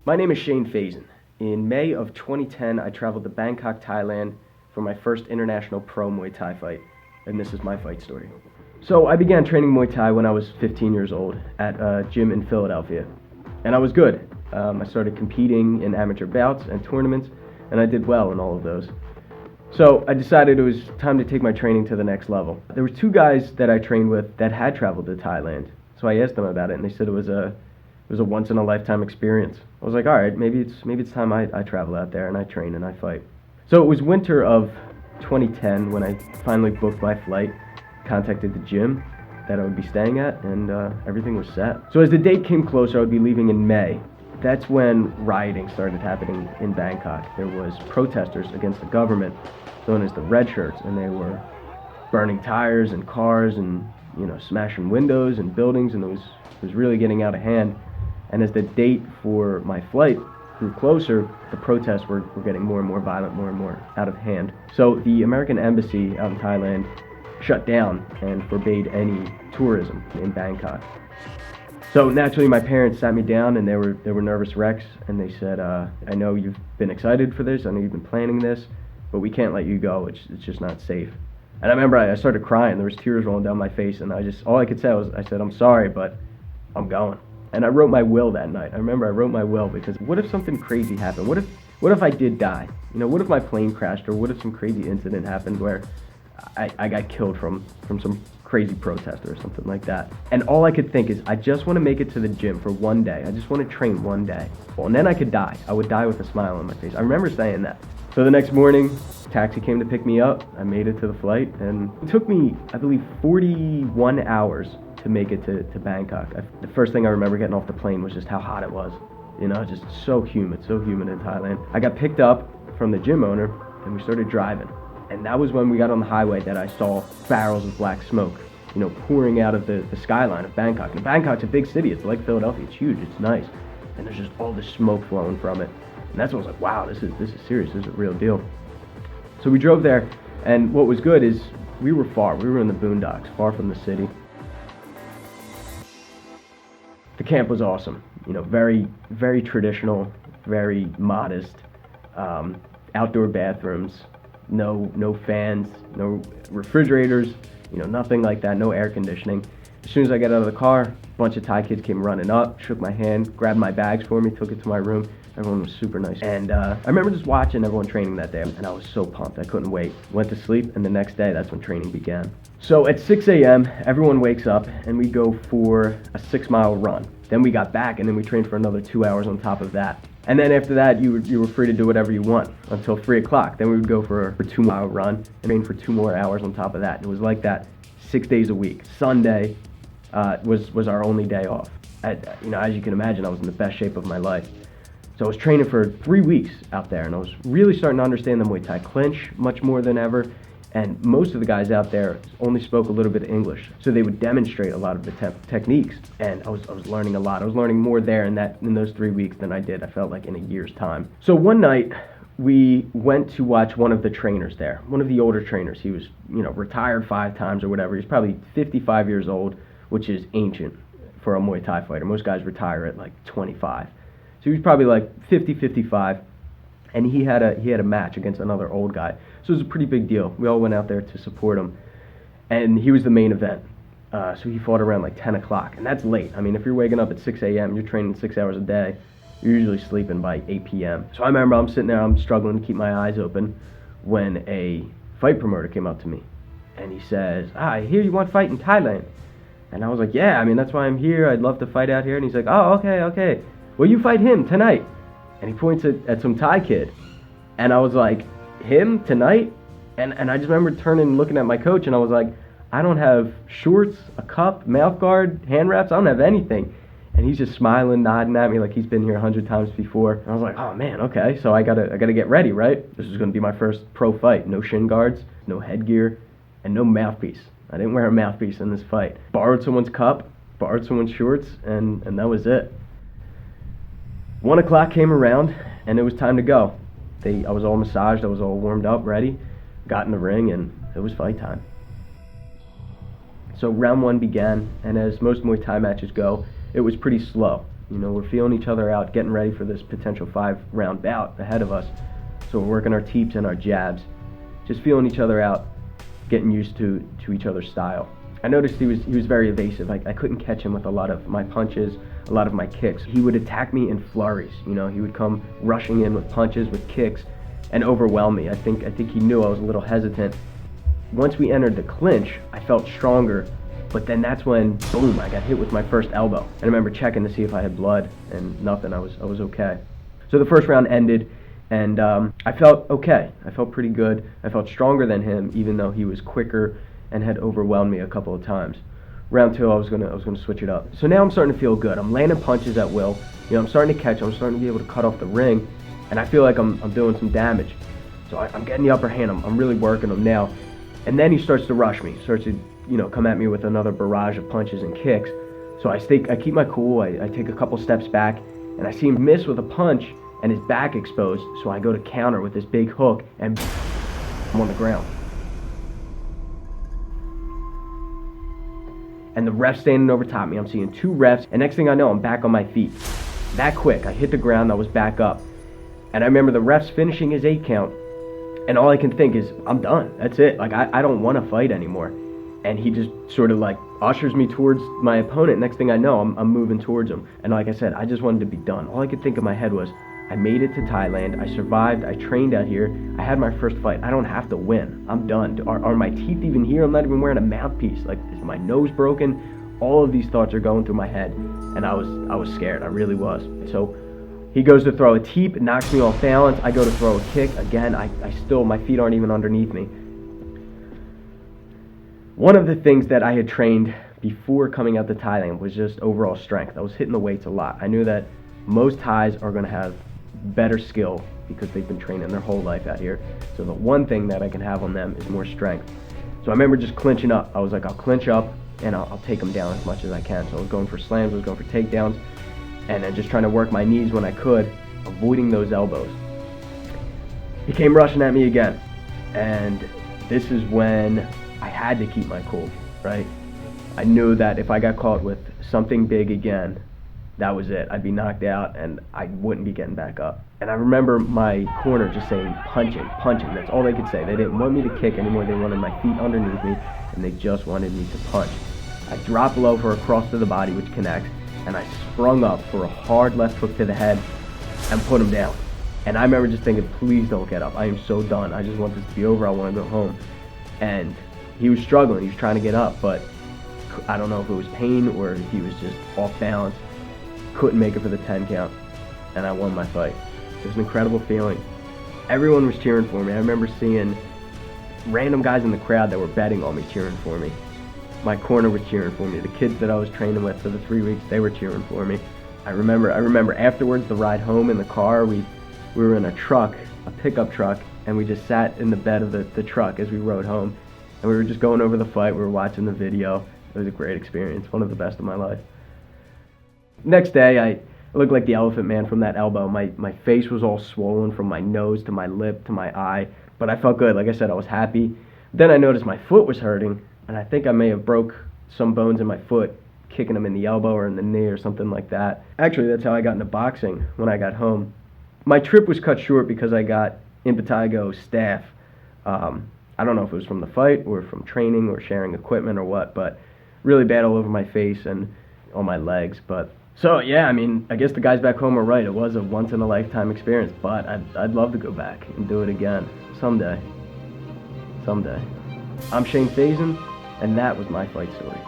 My name is Shane Faison. In May of 2010, I traveled to Bangkok, Thailand for my first international pro Muay Thai fight, and this is my fight story. So I began training Muay Thai when I was 15 years old at a gym in Philadelphia, and I was good. I started competing in amateur bouts and tournaments, and I did well in all of those. So I decided it was time to take my training to the next level. There were two guys that I trained with that had traveled to Thailand, so I asked them about it, and they said it was a once-in-a-lifetime experience. I was like, all right, maybe it's time I travel out there and I train and I fight. So it was winter of 2010 when I finally booked my flight, contacted the gym that I would be staying at, and everything was set. So as the date came closer, I would be leaving in May. That's when rioting started happening in Bangkok. There was protesters against the government, known as the Red Shirts, and they were burning tires and cars and smashing windows and buildings, and it was really getting out of hand. And as the date for my flight grew closer, the protests were getting more and more violent, more and more out of hand. So the American embassy out in Thailand shut down and forbade any tourism in Bangkok. So naturally my parents sat me down, and they were nervous wrecks, and they said, I know you've been excited for this, I know you've been planning this, but we can't let you go, it's just not safe. And I remember I started crying, there was tears rolling down my face, and all I could say was, I said, I'm sorry, but I'm going. And I wrote my will that night. I remember I wrote my will because what if something crazy happened? What if I did die? What if my plane crashed, or what if some crazy incident happened where I got killed from some crazy protester or something like that? And all I could think is, I just want to make it to the gym for one day. I just want to train one day. Well, and then I could die. I would die with a smile on my face. I remember saying that. So the next morning, taxi came to pick me up. I made it to the flight, and it took me, I believe, 41 hours to make it to Bangkok. The first thing I remember getting off the plane was just how hot it was. Just so humid in Thailand. I got picked up from the gym owner, and we started driving. And that was when we got on the highway that I saw barrels of black smoke, pouring out of the skyline of Bangkok. And Bangkok's a big city. It's like Philadelphia. It's huge. It's nice. And there's just all this smoke flowing from it. And that's when I was like, wow, this is serious. This is a real deal. So we drove there, and what was good is we were far. We were in the boondocks, far from the city. The camp was awesome, very, very traditional, very modest, outdoor bathrooms, no fans, no refrigerators, nothing like that, no air conditioning. As soon as I got out of the car, a bunch of Thai kids came running up, shook my hand, grabbed my bags for me, took it to my room. Everyone was super nice. And I remember just watching everyone training that day, and I was so pumped. I couldn't wait. Went to sleep, and the next day, that's when training began. So at 6 a.m., everyone wakes up, and we go for a 6-mile run. Then we got back, and then we trained for another 2 hours on top of that. And then after that, you were free to do whatever you want until 3 o'clock. Then we would go for a 2-mile run and train for 2 more hours on top of that. And it was like that 6 days a week. Sunday was our only day off. As you can imagine, I was in the best shape of my life. So I was training for 3 weeks out there, and I was really starting to understand the Muay Thai clinch much more than ever. And most of the guys out there only spoke a little bit of English, so they would demonstrate a lot of the techniques. And I was learning a lot. I was learning more there in those 3 weeks than I did, I felt like, in a year's time. So one night, we went to watch one of the trainers there, one of the older trainers. He was, retired 5 times or whatever. He's probably 55 years old, which is ancient for a Muay Thai fighter. Most guys retire at like 25. So he was probably like 50, 55, and he had a match against another old guy. So it was a pretty big deal. We all went out there to support him, and he was the main event. So he fought around like 10 o'clock, and that's late. I mean, if you're waking up at 6 a.m., you're training 6 hours a day, you're usually sleeping by 8 p.m. So I remember I'm sitting there, I'm struggling to keep my eyes open, when a fight promoter came up to me, and he says, I hear you want to fight in Thailand. And I was like, yeah, I mean, that's why I'm here. I'd love to fight out here. And he's like, oh, okay. Well, you fight him tonight. And he points at some Thai kid. And I was like, him tonight? And I just remember turning and looking at my coach, and I was like, I don't have shorts, a cup, mouth guard, hand wraps. I don't have anything. And he's just smiling, nodding at me like he's been here 100 times before. And I was like, oh man, okay. So I gotta get ready, right? This is gonna be my first pro fight. No shin guards, no headgear, and no mouthpiece. I didn't wear a mouthpiece in this fight. Borrowed someone's cup, borrowed someone's shorts, and that was it. 1 o'clock came around, and it was time to go. I was all massaged, I was all warmed up, ready, got in the ring, and it was fight time. So round 1 began, and as most Muay Thai matches go, it was pretty slow. You know, we're feeling each other out, getting ready for this potential 5-round bout ahead of us. So we're working our teeps and our jabs, just feeling each other out, getting used to each other's style. I noticed he was very evasive. I couldn't catch him with a lot of my punches, a lot of my kicks. He would attack me in flurries. You know, he would come rushing in with punches, with kicks, and overwhelm me. I think he knew I was a little hesitant. Once we entered the clinch, I felt stronger, but then that's when, boom, I got hit with my first elbow. And I remember checking to see if I had blood, and nothing. I was okay. So the first round ended, and I felt okay. I felt pretty good. I felt stronger than him, even though he was quicker and had overwhelmed me a couple of times. Round 2, I was gonna switch it up. So now I'm starting to feel good. I'm landing punches at will. You know, I'm starting to catch. I'm starting to be able to cut off the ring, and I feel like I'm doing some damage. So I'm getting the upper hand. I'm really working him now. And then he starts to rush me. Starts to, you know, come at me with another barrage of punches and kicks. So I keep my cool. I take a couple steps back, and I see him miss with a punch, and his back exposed. So I go to counter with this big hook, and I'm on the ground. And the ref's standing over top of me. I'm seeing 2 refs, and next thing I know, I'm back on my feet. That quick, I hit the ground, I was back up. And I remember the ref's finishing his 8 count, and all I can think is, I'm done, that's it. Like, I don't want to fight anymore. And he just sort of like ushers me towards my opponent. Next thing I know, I'm moving towards him. And like I said, I just wanted to be done. All I could think in my head was, I made it to Thailand, I survived, I trained out here, I had my first fight, I don't have to win, I'm done. Are my teeth even here? I'm not even wearing a mouthpiece. Like, is my nose broken? All of these thoughts are going through my head, and I was scared, I really was. So he goes to throw a teep, knocks me off balance, I go to throw a kick, again, I still, my feet aren't even underneath me. One of the things that I had trained before coming out to Thailand was just overall strength. I was hitting the weights a lot. I knew that most Thais are going to have better skill because they've been training their whole life out here. So the one thing that I can have on them is more strength. So I remember just clinching up. I was like, I'll clinch up and I'll take them down as much as I can. So I was going for slams, I was going for takedowns, and then just trying to work my knees when I could, avoiding those elbows. He came rushing at me again, and this is when I had to keep my cool, right? I knew that if I got caught with something big again, that was it. I'd be knocked out and I wouldn't be getting back up. And I remember my corner just saying, punching, punching. That's all they could say. They didn't want me to kick anymore. They wanted my feet underneath me, and they just wanted me to punch. I dropped low for a cross to the body, which connects, and I sprung up for a hard left hook to the head and put him down. And I remember just thinking, please don't get up. I am so done. I just want this to be over. I want to go home. And he was struggling. He was trying to get up, but I don't know if it was pain or if he was just off balance. Couldn't make it for the 10 count, and I won my fight. It was an incredible feeling. Everyone was cheering for me. I remember seeing random guys in the crowd that were betting on me cheering for me. My corner was cheering for me. The kids that I was training with for the 3 weeks, they were cheering for me. I remember afterwards, the ride home in the car, we were in a truck, a pickup truck, and we just sat in the bed of the truck as we rode home, and we were just going over the fight. We were watching the video. It was a great experience, one of the best of my life. Next day, I looked like the Elephant Man from that elbow. My face was all swollen from my nose to my lip to my eye, but I felt good. Like I said, I was happy. Then I noticed my foot was hurting, and I think I may have broke some bones in my foot, kicking them in the elbow or in the knee or something like that. Actually, that's how I got into boxing when I got home. My trip was cut short because I got impetigo staph. I don't know if it was from the fight or from training or sharing equipment or what, but really bad all over my face and on my legs. But so yeah, I mean, I guess the guys back home are right. It was a once-in-a-lifetime experience, but I'd love to go back and do it again someday. Someday. I'm Shane Faison, and that was my fight story.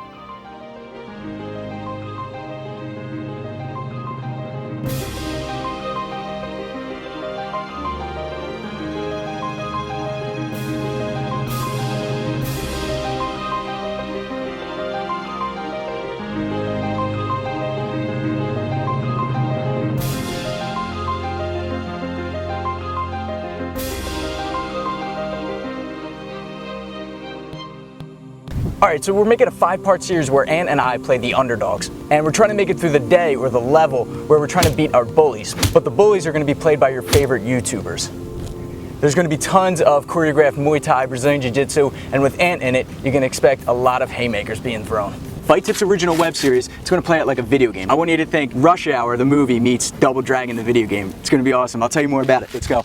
Alright, so we're making a 5-part series where Ant and I play the underdogs. And we're trying to make it through the day or the level where we're trying to beat our bullies. But the bullies are going to be played by your favorite YouTubers. There's going to be tons of choreographed Muay Thai, Brazilian Jiu-Jitsu, and with Ant in it, you can expect a lot of haymakers being thrown. Fight Tip's original web series, it's going to play out like a video game. I want you to think Rush Hour, the movie, meets Double Dragon, the video game. It's going to be awesome. I'll tell you more about it. Let's go.